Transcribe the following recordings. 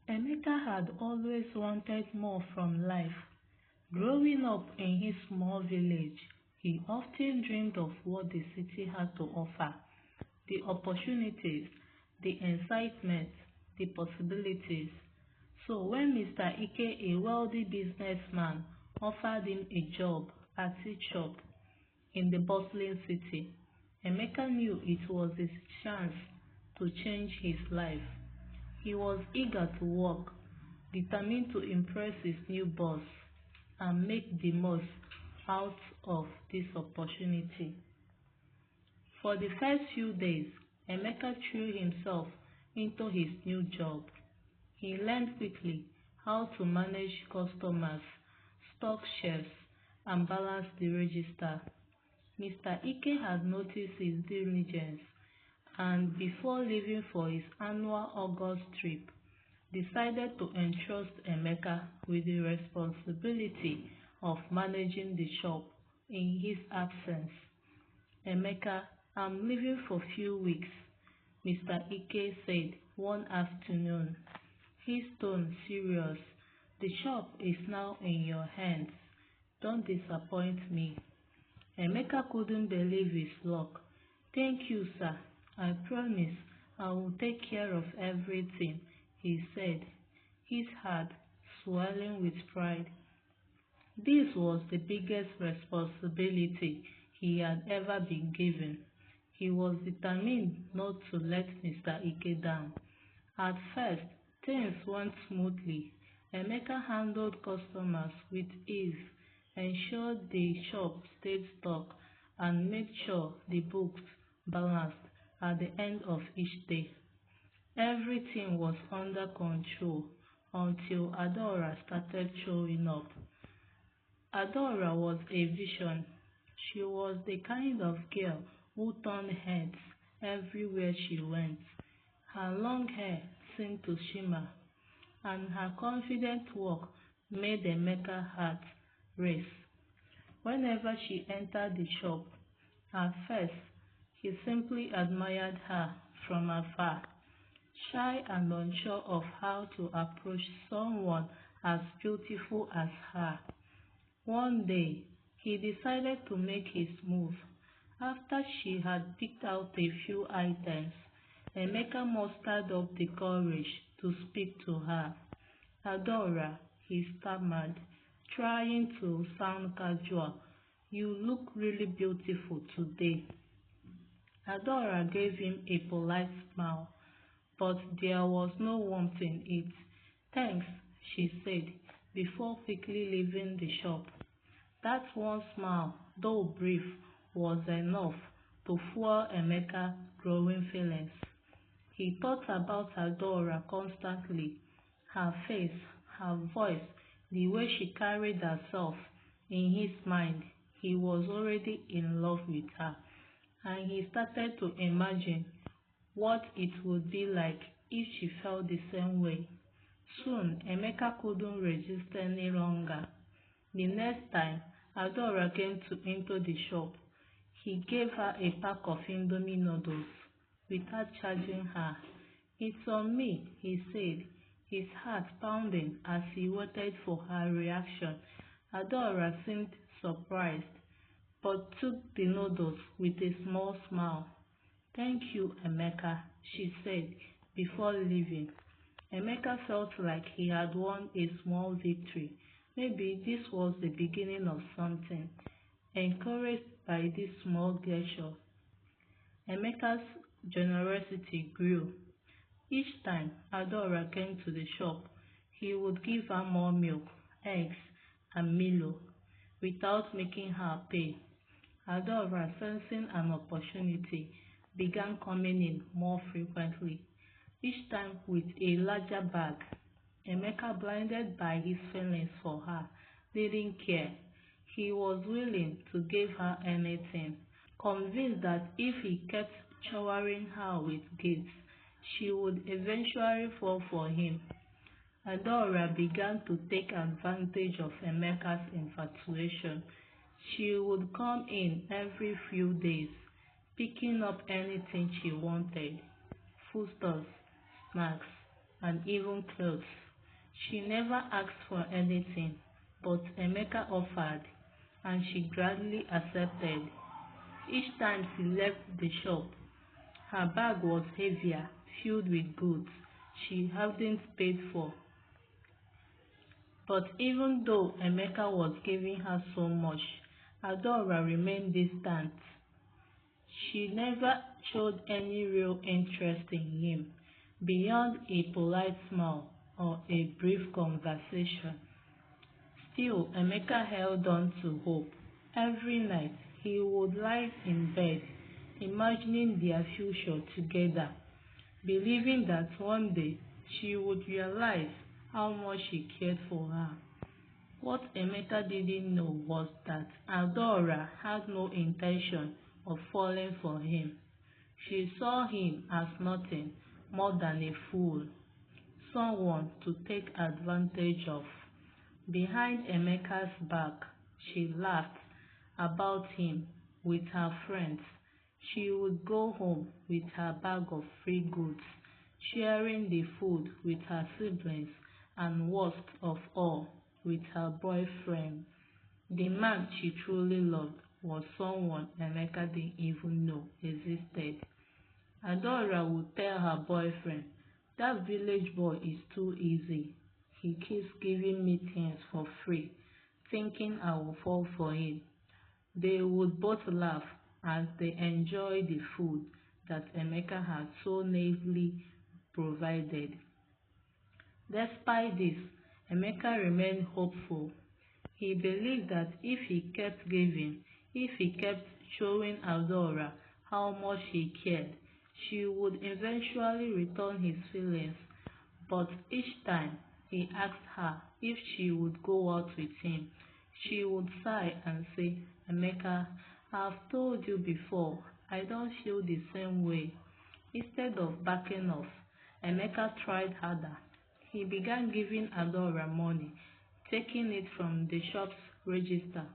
Emeka had always wanted more from life. Growing up in his small village, he often dreamed of what the city had to offer, the opportunities, the excitement, the possibilities. So when Mr. Ike, a wealthy businessman, offered him a job at his shop in the bustling city, Emeka knew it was his chance to change his life. He was eager to work, determined to impress his new boss and make the most out of this opportunity. For the first few days, Emeka threw himself into his new job. He learned quickly how to manage customers, stock shelves, and balance the register. Mr. Ike had noticed his diligence and, before leaving for his annual August trip, decided to entrust Emeka with the responsibility of managing the shop in his absence. "Emeka, I'm leaving for a few weeks," Mr. Ike said one afternoon, his tone serious. "The shop is now in your hands. Don't disappoint me." Emeka couldn't believe his luck. "Thank you, sir. I promise I will take care of everything," he said, his heart swelling with pride. This was the biggest responsibility he had ever been given. He was determined not to let Mr. Ike down. At first, things went smoothly. Emeka handled customers with ease, ensured the shop stayed stocked, and made sure the books balanced at the end of each day. Everything was under control until Adora started showing up. Adora was a vision. She was the kind of girl who turned heads everywhere she went. Her long hair seemed to shimmer, and her confident walk made Emeka's heart race. Whenever she entered the shop, at first he simply admired her from afar, shy and unsure of how to approach someone as beautiful as her. One day, he decided to make his move. After she had picked out a few items, Emeka mustered up the courage to speak to her. "Adora," he stammered, trying to sound casual, "you look really beautiful today." Adora gave him a polite smile, but there was no warmth in it. "Thanks," she said, before quickly leaving the shop. That one smile, though brief, was enough to fuel Emeka's growing feelings. He thought about Adora constantly, her face, her voice, the way she carried herself. In his mind, he was already in love with her, and he started to imagine what it would be like if she felt the same way. Soon, Emeka couldn't resist any longer. The next time Adora came into the shop, he gave her a pack of Indomie noodles without charging her. "It's on me," he said, his heart pounding as he waited for her reaction. Adora seemed surprised, but took the noodles with a small smile. "Thank you, Emeka," she said before leaving. Emeka felt like he had won a small victory. Maybe this was the beginning of something. Encouraged by this small gesture, Emeka's generosity grew. Each time Adora came to the shop, he would give her more milk, eggs, and Milo without making her pay. Adora, sensing an opportunity, began coming in more frequently, each time with a larger bag. Emeka, blinded by his feelings for her, didn't care. He was willing to give her anything, convinced that if he kept showering her with gifts, she would eventually fall for him. Adora began to take advantage of Emeka's infatuation. She would come in every few days, picking up anything she wanted: foodstuffs, snacks, and even clothes. She never asked for anything, but Emeka offered, and she gladly accepted. Each time she left the shop, her bag was heavier, filled with goods she hadn't paid for. But even though Emeka was giving her so much, Adora remained distant. She never showed any real interest in him, beyond a polite smile or a brief conversation. Still, Emeka held on to hope. Every night, he would lie in bed, imagining their future together, believing that one day she would realize how much he cared for her. What Emeka didn't know was that Adora had no intention of falling for him. She saw him as nothing more than a fool, someone to take advantage of. Behind Emeka's back, she laughed about him with her friends. She would go home with her bag of free goods, sharing the food with her siblings, and worst of all, with her boyfriend. The man she truly loved was someone Emeka didn't even know existed. Adora would tell her boyfriend, "That village boy is too easy. He keeps giving me things for free, thinking I will fall for him." They would both laugh as they enjoyed the food that Emeka had so naively provided. Despite this, Emeka remained hopeful. He believed that if he kept giving, if he kept showing Adora how much he cared, she would eventually return his feelings. But each time he asked her if she would go out with him, she would sigh and say, "Emeka, I've told you before, I don't feel the same way." Instead of backing off, Emeka tried harder. He began giving Adora money, taking it from the shop's register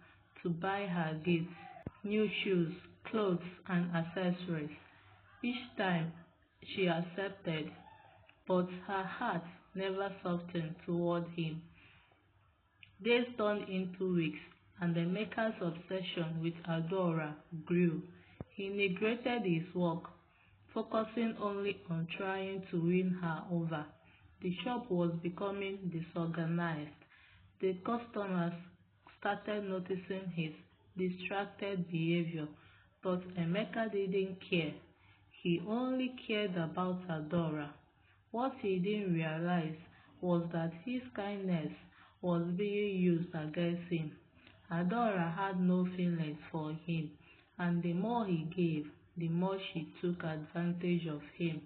to buy her gifts, new shoes, clothes, and accessories. Each time she accepted, but her heart never softened toward him. Days turned into weeks, and Emeka's obsession with Adora grew. He neglected his work, focusing only on trying to win her over. The shop was becoming disorganized. The customers started noticing his distracted behavior, but Emeka didn't care. He only cared about Adora. What he didn't realize was that his kindness was being used against him. Adora had no feelings for him, and the more he gave, the more she took advantage of him.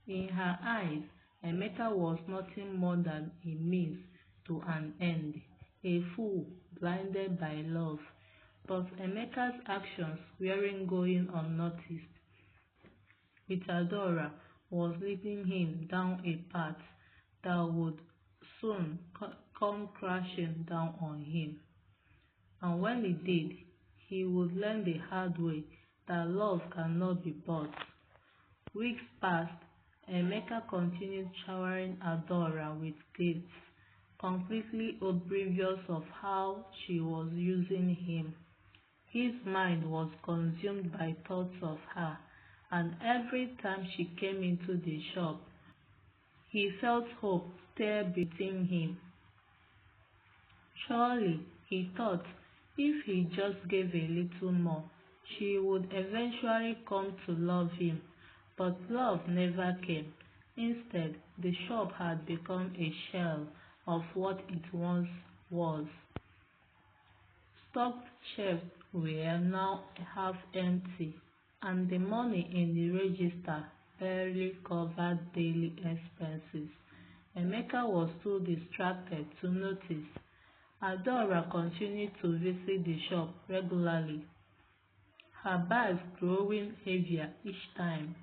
In her eyes, Emeka was nothing more than a means to an end, a fool blinded by love. But Emeka's actions weren't going unnoticed. With Adora was leading him down a path that would soon come crashing down on him. And when it did, he would learn the hard way that love cannot be bought. Weeks passed. Emeka continued showering Adora with gifts, completely oblivious of how she was using him. His mind was consumed by thoughts of her, and every time she came into the shop, he felt hope stir within him. Surely, he thought, if he just gave a little more, she would eventually come to love him. But love never came. Instead, the shop had become a shell of what it once was. Stocked shelves were now half empty, and the money in the register barely covered daily expenses. Emeka was too distracted to notice. Adora continued to visit the shop regularly, her bags growing heavier each time.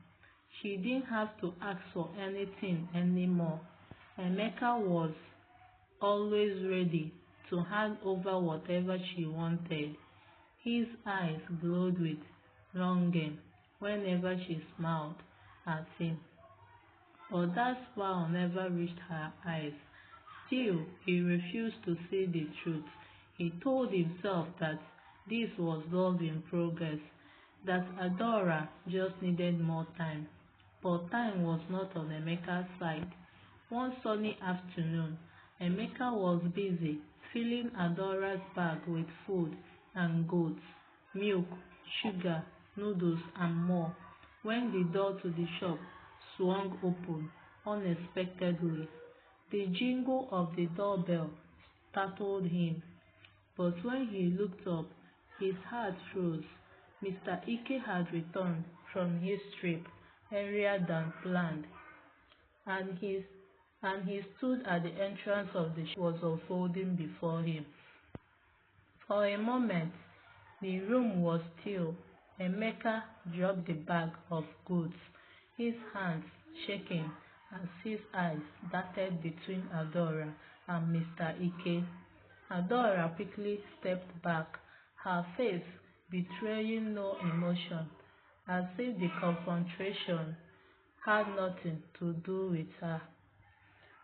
She didn't have to ask for anything anymore. Emeka was always ready to hand over whatever she wanted. His eyes glowed with longing whenever she smiled at him. but that smile never reached her eyes. Still, he refused to see the truth. He told himself that this was love in progress, that Adora just needed more time. But time was not on Emeka's side. One sunny afternoon, Emeka was busy filling Adora's bag with food and goods, milk, sugar, noodles, and more, when the door to the shop swung open unexpectedly. The jingle of the doorbell startled him, but when he looked up, his heart froze. Mr. Ike had returned from his trip earlier than planned, and he stood at the entrance of the shop was unfolding before him. For a moment, the room was still. Emeka dropped the bag of goods, his hands shaking as his eyes darted between Adora and Mr. Ike. Adora quickly stepped back, her face betraying no emotion, as if the confrontation had nothing to do with her.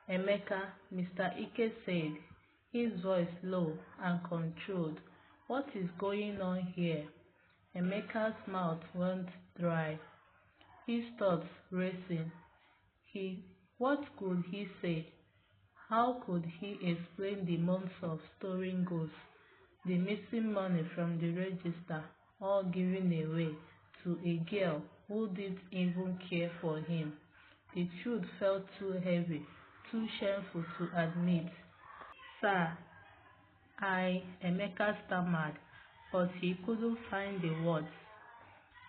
Emeka, Mr. Ike said, his voice low and controlled. What is going on here? Emeka's mouth went dry, his thoughts racing. What could he say? How could he explain the months of storing goods, the missing money from the register, all given away to a girl who didn't even care for him? The truth felt too heavy, too shameful to admit. Sir, Emeka stammered, but he couldn't find the words.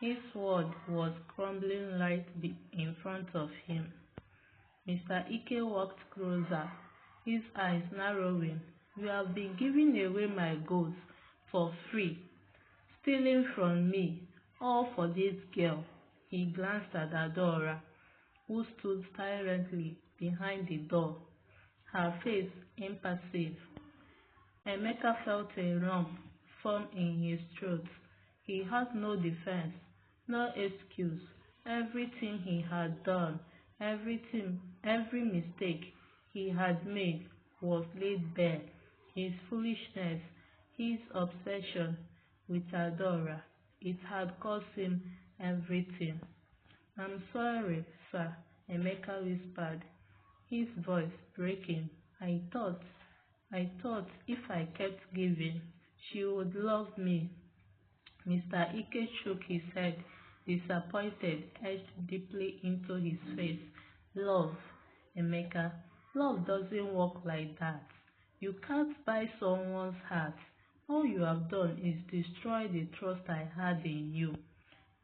His world was crumbling right in front of him. Mr. Ike walked closer, his eyes narrowing. You have been giving away my goods for free, stealing from me, all for this girl. He glanced at Adora, who stood silently behind the door, her face impassive. Emeka felt a lump form in his throat. He had no defense, no excuse. Everything he had done, every mistake he had made was laid bare. His foolishness, his obsession with Adora, it had cost him everything. I'm sorry, sir, Emeka whispered, his voice breaking. I thought if I kept giving, she would love me. Mr. Ike shook his head, disappointed etched deeply into his face. Love, Emeka, love doesn't work like that. You can't buy someone's heart. All you have done is destroy the trust I had in you.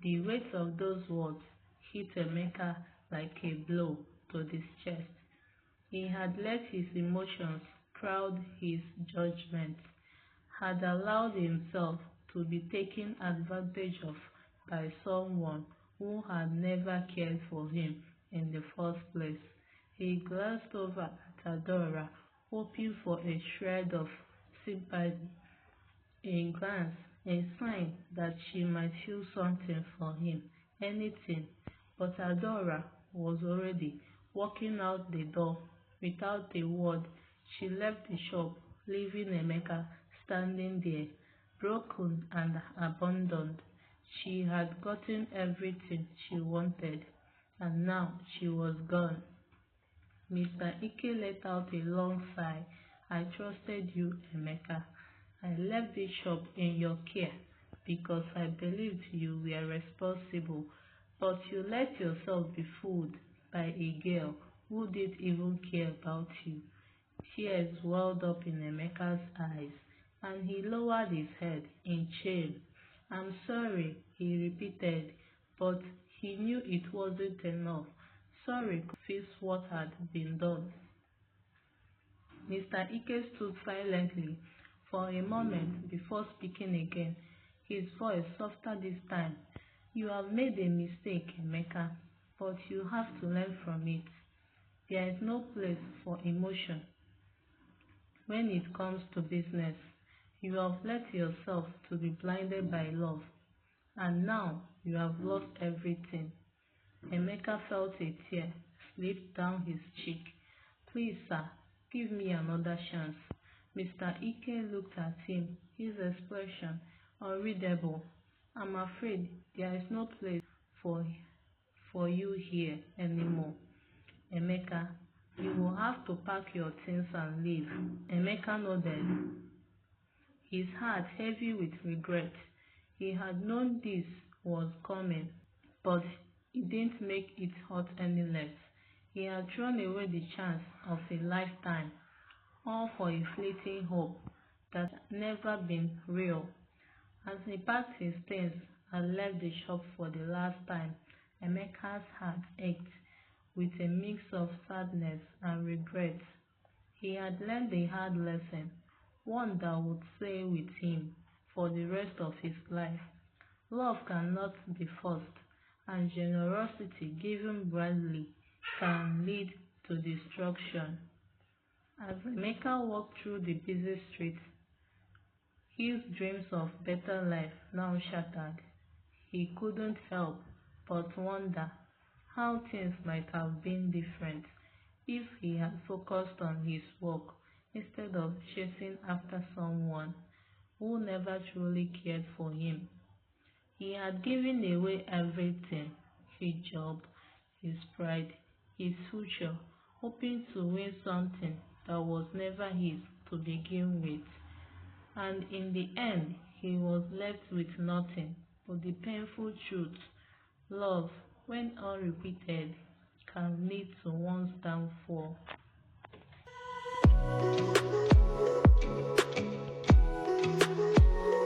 The weight of those words hit Emeka like a blow to the chest. He had let his emotions crowd his judgment, had allowed himself to be taken advantage of by someone who had never cared for him in the first place. He glanced over at Adora, hoping for a shred of sympathy, a glance, a sign that she might feel something for him, anything. But Adora was already walking out the door. Without a word, she left the shop, leaving Emeka standing there, broken and abandoned. She had gotten everything she wanted, and now she was gone. Mr. Ike let out a long sigh. I trusted you, Emeka. I left the shop in your care because I believed you were responsible, but you let yourself be fooled by a girl who didn't even care about you. Tears welled up in Emeka's eyes, and he lowered his head in shame. I'm sorry, he repeated, but he knew it wasn't enough. Sorry could fix what had been done. Mr. Ike stood silently for a moment before speaking again, his voice softer this time. You have made a mistake, Emeka, but you have to learn from it. There is no place for emotion when it comes to business. You have let yourself to be blinded by love, and now you have lost everything. Emeka felt a tear slipped down his cheek. "Please, sir, give me another chance." Mr. Ike looked at him, his expression unreadable. "I'm afraid there is no place for you here anymore, Emeka. You will have to pack your things and leave." Emeka nodded, his heart heavy with regret. He had known this was coming, but it didn't make it hurt any less. He had thrown away the chance of a lifetime, all for a fleeting hope that had never been real. As he packed his things and left the shop for the last time, Emeka's heart ached with a mix of sadness and regret. He had learned a hard lesson, one that would stay with him for the rest of his life. Love cannot be forced, and generosity given blindly can lead to destruction. As Emeka walked through the busy streets, his dreams of better life now shattered. He couldn't help but wonder how things might have been different if he had focused on his work instead of chasing after someone who never truly cared for him. He had given away everything: his job, his pride, his future, hoping to win something that was never his to begin with. And in the end, he was left with nothing but the painful truth: love, when unrequited, can lead to one's downfall.